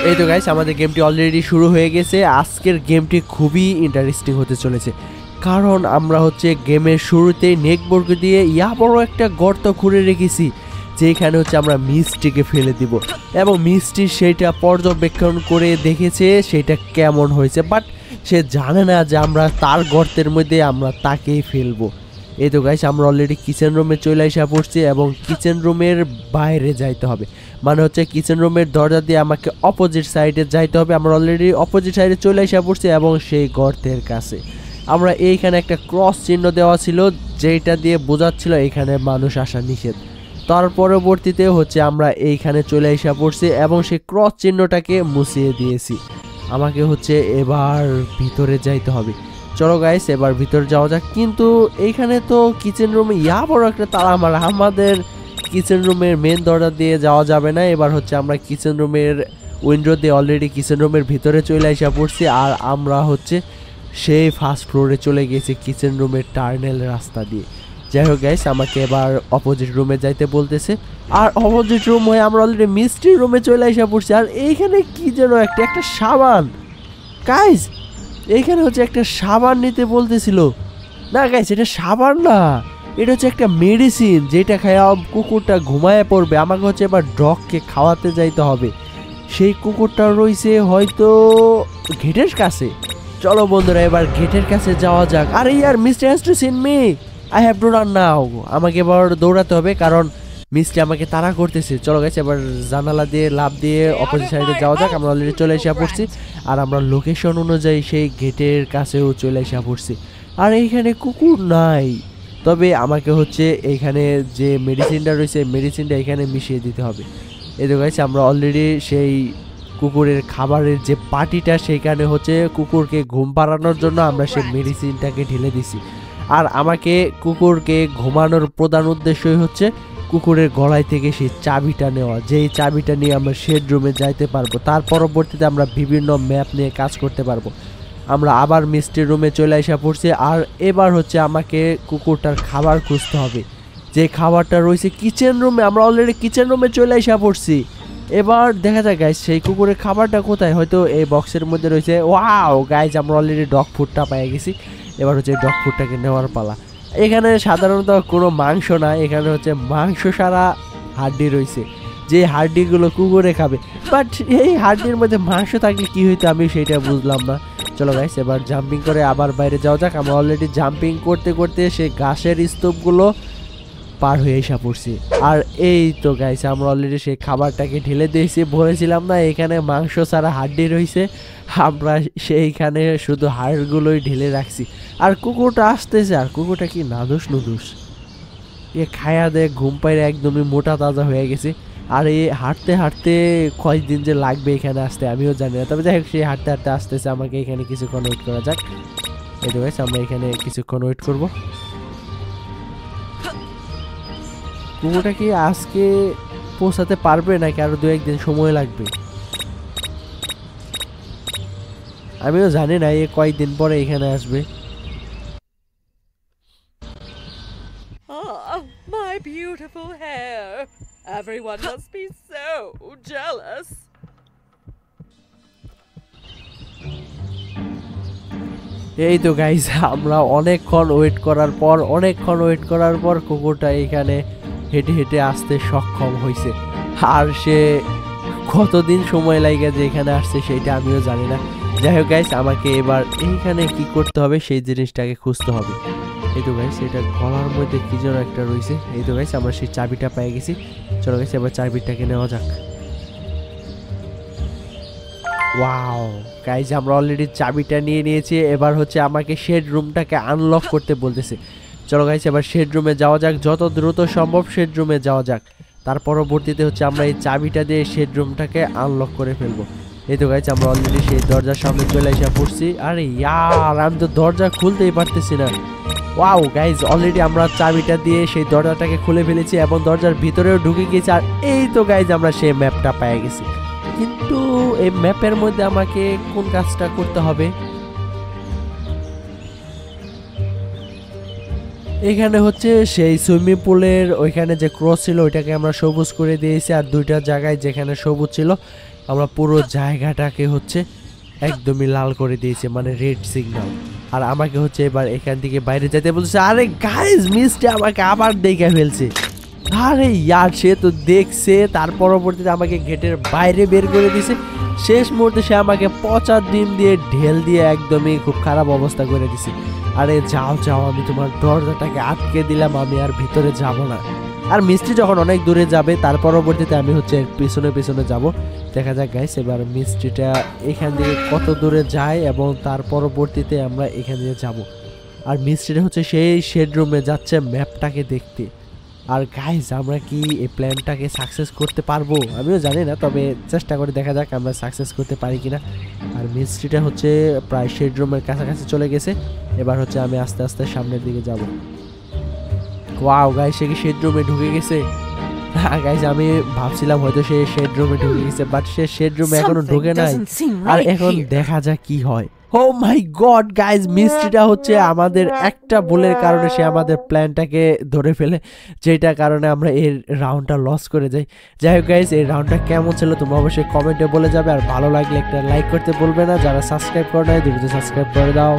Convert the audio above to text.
এই তো গাইস আমাদের গেমটি অলরেডি শুরু হয়ে গেছে। আজকের গেমটি খুবই ইন্টারেস্টিং হতে চলেছে, কারণ আমরা হচ্ছে গেমের শুরুতেই নেকবর্গ দিয়ে বড় একটা গর্ত খুঁড়ে রেখেছি, যেখানে হচ্ছে আমরা মিষ্টিকে ফেলে দিব এবং মিষ্টি সেটা পর্যবেক্ষণ করে দেখেছে সেটা কেমন হয়েছে, বাট সে জানে না যে আমরা তার গর্তের মধ্যে আমরা তাকেই ফেলবো। এই তো গাইস আমরা অলরেডি কিচেন রুমে চলে আসা পড়ছি এবং কিচেন রুমের বাইরে যাইতে হবে, মানে হচ্ছে কিচেন রুমের দরজা দিয়ে আমাকে অপোজিট সাইডে যাইতে হবে। আমরা অলরেডি অপোজিট সাইডে চলে আসা পড়ছি এবং সেই গর্তের কাছে আমরা এইখানে একটা ক্রস চিহ্ন দেওয়া ছিল, যেটা দিয়ে বোঝাচ্ছিল এখানে মানুষ আসা নিষেধ। তার পরবর্তীতে হচ্ছে আমরা এইখানে চলে আসা পড়ছি এবং সেই ক্রস চিহ্নটাকে মুছিয়ে দিয়েছি। আমাকে হচ্ছে এবার ভিতরে যাইতে হবে। চলো গাইস এবার ভিতরে যাওয়া যাক। কিন্তু এইখানে তো কিচেন রুমে বড় একটা তালা মারা, আমাদের কিচেন রুমের মেন দরজা দিয়ে যাওয়া যাবে না। এবার হচ্ছে আমরা কিচেন রুমের উইন্ডো দিয়ে অলরেডি কিচেন রুমের ভিতরে চলে আসা পড়ছি, আর আমরা হচ্ছে সেই ফার্স্ট ফ্লোরে চলে গেছি কিচেন রুমের টার্নেল রাস্তা দিয়ে। যাই হোক গাইস আমাকে এবার অপোজিট রুমে যাইতে বলতেছে, আর অপোজিট রুম হয়ে আমরা অলরেডি মিষ্টির রুমে চলে আসা পড়ছি। আর এইখানে কি যেন একটা সাবান, গাইস এইখানে হচ্ছে একটা সাবান নিতে বলতেছিল। না গাইস এটা সাবান না, এটা হচ্ছে একটা মেডিসিন, যেটা খাওয়া কুকুরটা ঘুমায় পড়বে। আমাকে হচ্ছে এবার ডগকে খাওয়াতে যাইতে হবে। সেই কুকুরটা রয়েছে হয়তো গেটের কাছে। চলো বন্ধুরা এবার গেটের কাছে যাওয়া যাক। আরে mister has to see me, I have to run now. আমাকে এবার দৌড়াতে হবে কারণ মিষ্টি আমাকে তাড়া করতেছে। চলো গেছে এবার জানালা দিয়ে লাফ দিয়ে অপোজিট সাইডে যাওয়া যাক। আমরা অলরেডি চলে এসে পড়ছি আর আমরা লোকেশন অনুযায়ী সেই গেটের কাছেও চলে এসে পড়ছি। আর এইখানে কুকুর নাই, তবে আমাকে হচ্ছে এইখানে যে মেডিসিনটা রয়েছে মেডিসিনটা এখানে মিশিয়ে দিতে হবে। এই তো গাইস আমরা অলরেডি সেই কুকুরের খাবারের যে পাটিটা সেইখানে হচ্ছে কুকুরকে ঘুম পাড়ানোর জন্য আমরা সেই মেডিসিনটাকে ঢেলে দিছি। আর আমাকে কুকুরকে ঘুমানোর প্রধান উদ্দেশ্যই হচ্ছে কুকুরের গলায় থেকে সেই চাবিটা নেওয়া, যেই চাবিটা নিয়ে আমরা শেড রুমে যাইতে পারবো। তার পরবর্তীতে আমরা বিভিন্ন ম্যাপ নিয়ে কাজ করতে পারবো। আমরা আবার মিষ্টির রুমে চলে আসা পড়ছি, আর এবার হচ্ছে আমাকে কুকুরটার খাবার খুঁজতে হবে, যে খাবারটা রয়েছে কিচেন রুমে। আমরা অলরেডি কিচেন রুমে চলে আসা পড়ছি। এবার দেখা যায় গাইজ সেই কুকুরের খাবারটা কোথায়, হয়তো এই বক্সের মধ্যে রয়েছে। ওয়াও গাইজ আমরা অলরেডি ডগ ফুডটা পেয়ে গেছি। এবার হচ্ছে ডগ ফুডটাকে নেওয়ার পালা। এখানে সাধারণত কোনো মাংস না, এখানে হচ্ছে মাংস সারা হাড্ডি রয়েছে, যে হাড্ডিগুলো কুকুরে খাবে। বাট এই হাড্ডির মধ্যে মাংস থাকলে কি হইতো আমি সেটা বুঝলাম না। চলো গাইস এবার জাম্পিং করে আবার বাইরে যাওয়া যাক। আমরা অলরেডি জাম্পিং করতে করতে সেই ঘাসের স্তূপগুলো পার হয়ে এসে পড়ছি। আর এই তো গাইস আমরা অলরেডি সেই খাবারটাকে ঢেলে দিয়েছি। বলেছিলাম না এখানে মাংস ছাড়া হাড্ডি রয়েছে, আমরা সেইখানে শুধু হাড়গুলোই ঢেলে রাখছি। আর কুকুরটা আসতেছে, আর কুকুরটা কি নাদুস নুদুস, এ খায়া দেয় ঘুম পাইলে একদমই মোটা তাজা হয়ে গেছে। আর এই হাঁটতে হাঁটতে কয়েকদিন যে লাগবে এখানে আসতে আমিও জানি না, তবে যাই হোক সেই হাঁটতে হাঁটতে আসতেছে। আমাকে এখানে কিছুক্ষণ ওয়েট করা যাক। এই তো গাইস আমরা এখানে কিছুক্ষণ ওয়েট করব। কুকুরটা কি আজকে পৌঁছাতে পারবে নাকি আরো 2-1 দিন সময় লাগবে আমিও জানি না, এই কয়েকদিন পরে এখানে আসবে। Oh, my beautiful hair. Everyone must be so jealous. এই তো গাইস আমরা অনেকক্ষণ ওয়েট করার পর কুকুরটা এখানে হেঁটে হেঁটে আসতে সক্ষম হয়েছে। আর সে কতদিন সময় লাগে যে এখানে আসছে সেটা আমিও জানি না। যাই হোক গাইস আমাকে এবার এইখানে কি করতে হবে সেই জিনিসটাকে খুঁজতে হবে। এই তো গাইস এটা গলার মধ্যে কি যেন একটা রয়েছে। এই তো গাইস আমরা সেই চাবিটা পেয়ে গেছি। চলো গাইস এবার চাবিটাকে নেওয়া যাক। ওয়াও গাইস আমরা অলরেডি চাবিটা নিয়ে নিয়েছি। এবার হচ্ছে আমাকে শেড রুমটাকে আনলক করতে বলতেছে। চলো গাইস এবার শেড রুমে যাওয়া যাক, যত দ্রুত সম্ভব শেড রুমে যাওয়া যাক। তার পরবর্তীতে হচ্ছে আমরা এই চাবিটা দিয়ে শেড রুমটাকে আনলক করে ফেলবো। এই তো গাইস আমরা অলরেডি সেই দরজার সামনে চলে এসে পড়ছি। আরে আমি তো দরজা খুলতেই পারতেছি না। ওয়াও গাইস অলরেডি আমরা চাবিটা দিয়ে সেই দরজাটাকে খুলে ফেলেছি এবং দরজার ভিতরেও ঢুকে গেছি। আর এই তো গাইস আমরা সেই ম্যাপটা পেয়ে গেছি, কিন্তু এই ম্যাপের মধ্যে আমাকে কোন কাজটা করতে হবে? এখানে হচ্ছে সেই সুইমিং পুলের ওইখানে যে ক্রস ছিল ওইটাকে আমরা সবুজ করে দিয়েছি, আর দুইটা জায়গায় যেখানে সবুজ ছিল আমরা পুরো জায়গাটাকে হচ্ছে একদমই লাল করে দিয়েছে, মানে রেড সিগন্যাল। আর আমাকে হচ্ছে এবার এখান থেকে বাইরে যেতে বলছে। আরে গাইস, মিস্টে আমাকে আবার দেখে ফেলছে। আরে ইয়ার, সে তো দেখছে, তার পরবর্তীতে আমাকে গেটের বাইরে বের করে দিছে। শেষ মুহূর্তে সে আমাকে পচা ডিম দিয়ে ঢেল দিয়ে একদমই খুব খারাপ অবস্থা করে দিছে। আরে যাও যাও, আমি তোমার দরজাটাকে আটকে দিলাম, আমি আর ভিতরে যাব না। আর মিষ্টি যখন অনেক দূরে যাবে তার পরবর্তীতে আমি হচ্ছে পিছনে পিছনে যাব। দেখা যাক গাইস এবার মিষ্টিটা এখান থেকে কত দূরে যায় এবং তার পরবর্তীতে আমরা এখান দিয়ে যাব। আর মিষ্টিটা হচ্ছে সেই শেড রুমে যাচ্ছে ম্যাপটাকে দেখতে। আর গাইস, আমরা কি এই প্ল্যানটাকে সাকসেস করতে পারবো আমিও জানি না, তবে চেষ্টা করে দেখা যাক আমরা সাকসেস করতে পারি কিনা। আর মিস্ট্রিটা হচ্ছে প্রায় শেড রুমের কাছাকাছি চলে গেছে। এবার হচ্ছে আমি আস্তে আস্তে সামনের দিকে যাব। ওয়াও গাইস, সে কি শেড রুমে ঢুকে গেছে? গাইস, আমি ভাবছিলাম হয়তো সে শেড রুমে ঢুকে গেছে, বাট সে শেড রুমে এখনো ঢুকে নাই। আর এখন দেখা যাক কি হয়। ও মাই গড গাইস, মিস্ট্রিটা হচ্ছে আমাদের একটা ভুলের কারণে সে আমাদের প্ল্যানটাকে ধরে ফেলে, যেটা কারণে আমরা এই রাউন্ডটা লস করে যাই। যাই হোক গাইস, এই রাউন্ডটা কেমন ছিল তোমরা অবশ্যই কমেন্টে বলে যাবে। আর ভালো লাগলে একটা লাইক করতে বলবে না। যারা সাবস্ক্রাইব করে নাই দ্রুত সাবস্ক্রাইব করে দাও।